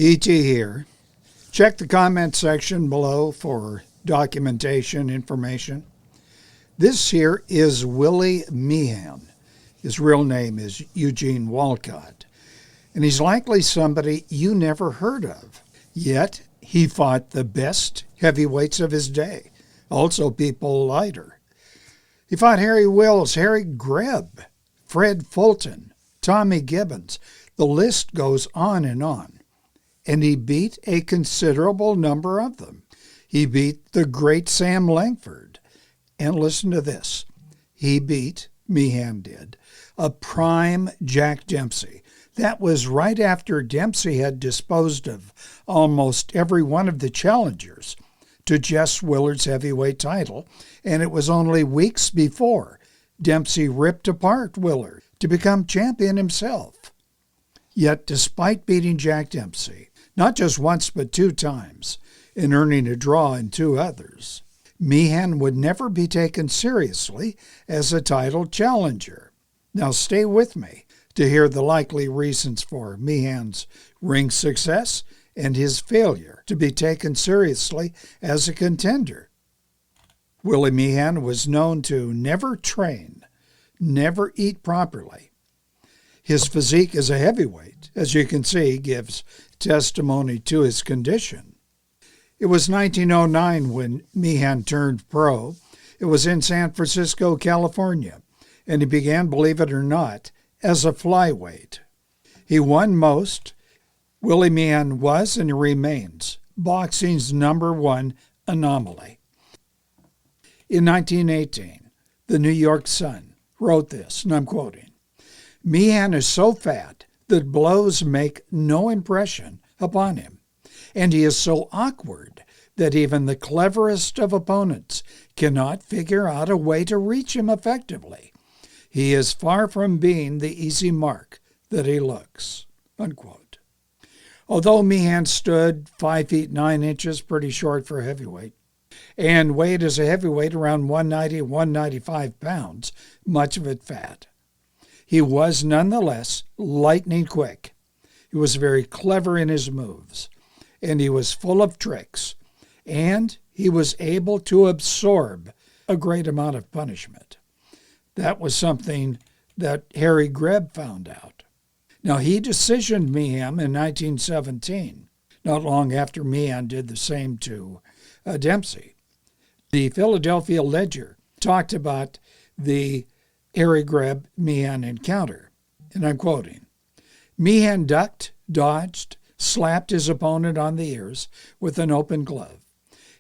E.T. here. Check the comment section below for documentation information. This here is Willie Meehan. His real name is Eugene Walcott, and he's likely somebody you never heard of. Yet he fought the best heavyweights of his day, also people lighter. He fought Harry Wills, Harry Greb, Fred Fulton, Tommy Gibbons. The list goes on, and he beat a considerable number of them. He beat the great Sam Langford. And listen to this. He beat, Meehan did, a prime Jack Dempsey. That was right after Dempsey had disposed of almost every one of the challengers to Jess Willard's heavyweight title, and it was only weeks before Dempsey ripped apart Willard to become champion himself. Yet despite beating Jack Dempsey, not just once but 2 times, and earning a draw in 2 others, Meehan would never be taken seriously as a title challenger. Now stay with me to hear the likely reasons for Meehan's ring success and his failure to be taken seriously as a contender. Willie Meehan was known to never train, never eat properly. His physique as a heavyweight, as you can see, gives testimony to his condition. It was 1909 when Meehan turned pro. It was in San Francisco, California, and he began, believe it or not, as a flyweight. He won most. Willie Meehan was and remains boxing's #1 anomaly. In 1918, the New York Sun wrote this, and I'm quoting, "Meehan is so fat that blows make no impression upon him, and he is so awkward that even the cleverest of opponents cannot figure out a way to reach him effectively. He is far from being the easy mark that he looks." Unquote. Although Meehan stood 5 feet 9 inches, pretty short for a heavyweight, and weighed as a heavyweight around 190, 195 pounds, much of it fat, he was nonetheless lightning quick. He was very clever in his moves, and he was full of tricks, and he was able to absorb a great amount of punishment. That was something that Harry Greb found out. Now, he decisioned Meehan in 1917, not long after Meehan did the same to Dempsey. The Philadelphia Ledger talked about the Harry Greb-Meehan encounter, and I'm quoting, "Meehan ducked, dodged, slapped his opponent on the ears with an open glove.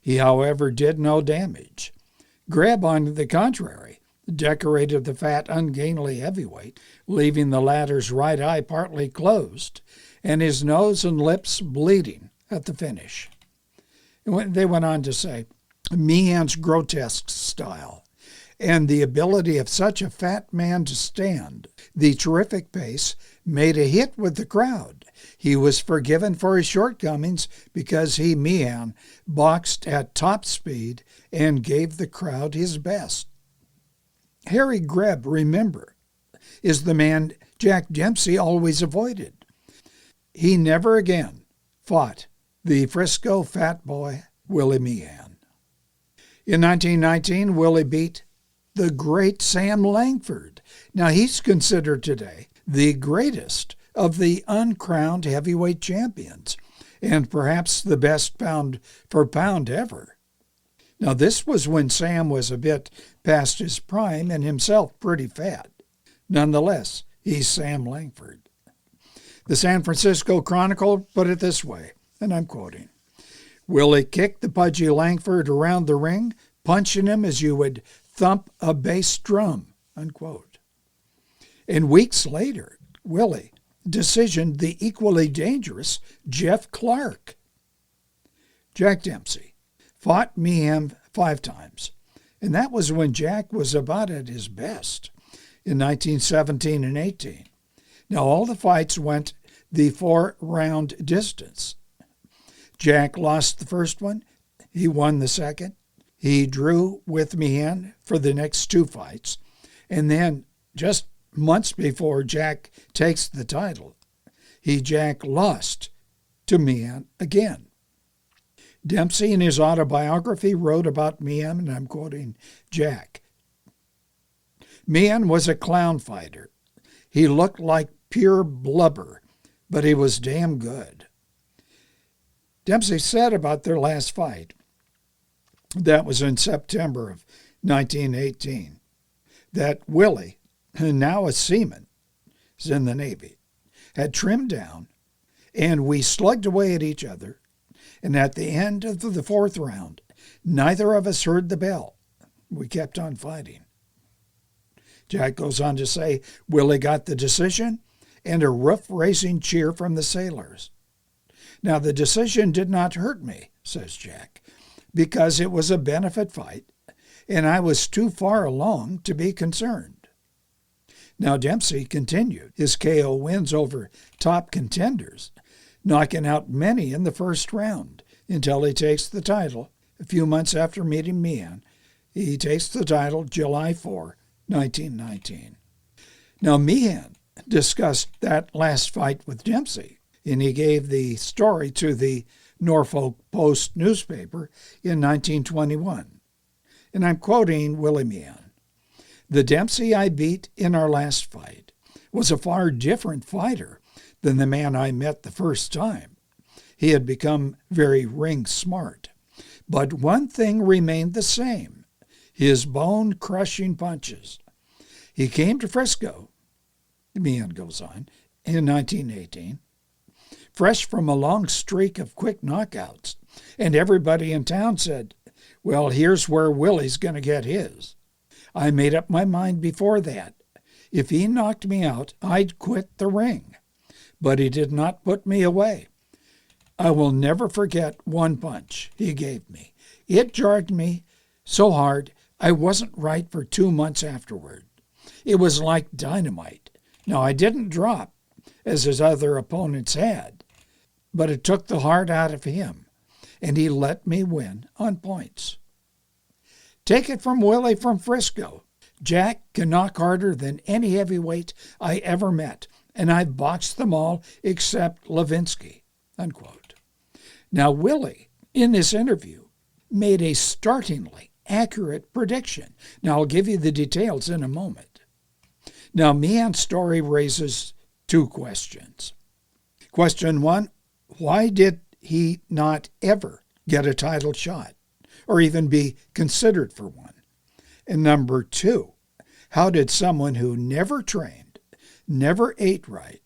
He, however, did no damage. Greb, on the contrary, decorated the fat, ungainly heavyweight, leaving the latter's right eye partly closed and his nose and lips bleeding at the finish." And they went on to say, Meehan's grotesque style and the ability of such a fat man to stand the terrific pace made a hit with the crowd. He was forgiven for his shortcomings because he, Meehan, boxed at top speed and gave the crowd his best. Harry Greb, remember, is the man Jack Dempsey always avoided. He never again fought the Frisco fat boy, Willie Meehan. In 1919, Willie beat the great Sam Langford. Now, he's considered today the greatest of the uncrowned heavyweight champions, and perhaps the best pound for pound ever. Now, this was when Sam was a bit past his prime and himself pretty fat. Nonetheless, he's Sam Langford. The San Francisco Chronicle put it this way, and I'm quoting, "Willie kicked the pudgy Langford around the ring, punching him as you would thump a bass drum." Unquote. And weeks later, Willie decisioned the equally dangerous Jeff Clark. Jack Dempsey fought Meehan 5 times, and that was when Jack was about at his best in 1917 and 18. Now, all the fights went the 4-round distance. Jack lost the first one. He won the second. He drew with Meehan for the next 2 fights. And then, just months before Jack takes the title, Jack lost to Meehan again. Dempsey, in his autobiography, wrote about Meehan, and I'm quoting Jack. Meehan was a clown fighter. He looked like pure blubber, but he was damn good. Dempsey said about their last fight, that was in September of 1918, that Willie, now a seaman, is in the Navy, had trimmed down, and we slugged away at each other, and at the end of the fourth round, neither of us heard the bell. We kept on fighting. Jack goes on to say, Willie got the decision and a roof-raising cheer from the sailors. Now, the decision did not hurt me, says Jack, because it was a benefit fight, and I was too far along to be concerned. Now, Dempsey continued his KO wins over top contenders, knocking out many in the first round until he takes the title. A few months after meeting Meehan, he takes the title July 4, 1919. Now, Meehan discussed that last fight with Dempsey, and he gave the story to the Norfolk Post newspaper in 1921. And I'm quoting Willie Meehan. The Dempsey I beat in our last fight was a far different fighter than the man I met the first time. He had become very ring smart. But one thing remained the same, his bone-crushing punches. He came to Frisco, Meehan goes on, in 1918, fresh from a long streak of quick knockouts, and everybody in town said, well, here's where Willie's going to get his. I made up my mind before that. If he knocked me out, I'd quit the ring. But he did not put me away. I will never forget one punch he gave me. It jarred me so hard I wasn't right for 2 months afterward. It was like dynamite. Now, I didn't drop, as his other opponents had, but it took the heart out of him, and he let me win on points. Take it from Willie from Frisco. Jack can knock harder than any heavyweight I ever met, and I've boxed them all except Levinsky, unquote. Now, Willie, in this interview, made a startlingly accurate prediction. Now, I'll give you the details in a moment. Now, Meehan's story raises two questions. Question one, why did he not ever get a title shot or even be considered for one? And number two, how did someone who never trained, never ate right,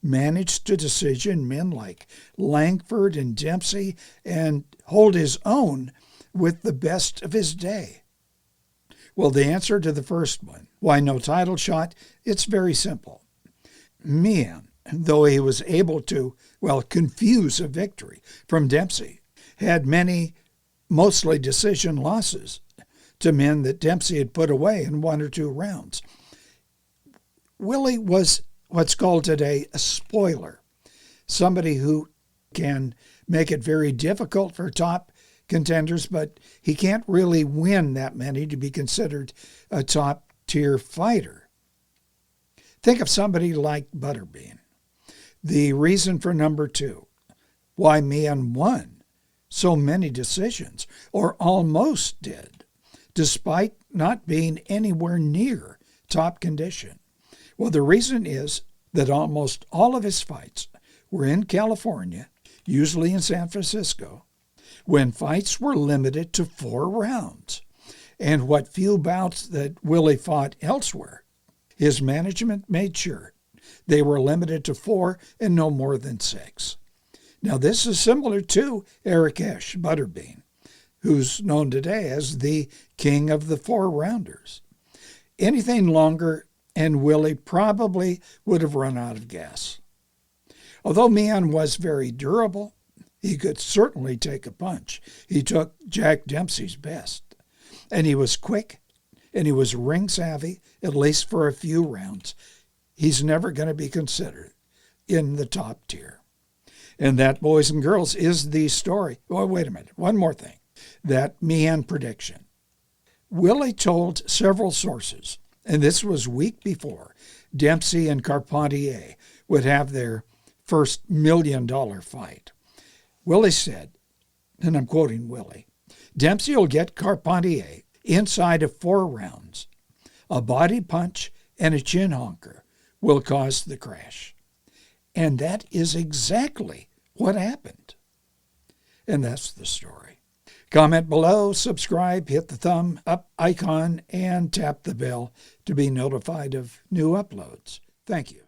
manage to decision men like Langford and Dempsey and hold his own with the best of his day? Well, the answer to the first one, why no title shot, it's very simple. Meehan, though he was able to, confuse a victory from Dempsey, had many, mostly decision losses to men that Dempsey had put away in 1 or 2 rounds. Willie was what's called today a spoiler, somebody who can make it very difficult for top contenders, but he can't really win that many to be considered a top-tier fighter. Think of somebody like Butterbean. The reason for number 2, why Meehan won so many decisions, or almost did, despite not being anywhere near top condition. Well, the reason is that almost all of his fights were in California, usually in San Francisco, when fights were limited to 4 rounds. And what few bouts that Willie fought elsewhere, his management made sure they were limited to 4 and no more than 6. Now, this is similar to Eric Esch, Butterbean, who's known today as the king of the 4-rounders. Anything longer, and Willie probably would have run out of gas. Although Meehan was very durable, he could certainly take a punch. He took Jack Dempsey's best. And he was quick, and he was ring savvy, at least for a few rounds. He's never going to be considered in the top tier. And that, boys and girls, is the story. Oh, wait a minute. One more thing. That Meehan prediction. Willie told several sources, and this was week before Dempsey and Carpentier would have their first $1 million fight. Willie said, and I'm quoting Willie, Dempsey will get Carpentier inside of 4 rounds. A body punch and a chin honker will cause the crash. And that is exactly what happened. And that's the story. Comment below, subscribe, hit the thumb up icon, and tap the bell to be notified of new uploads. Thank you.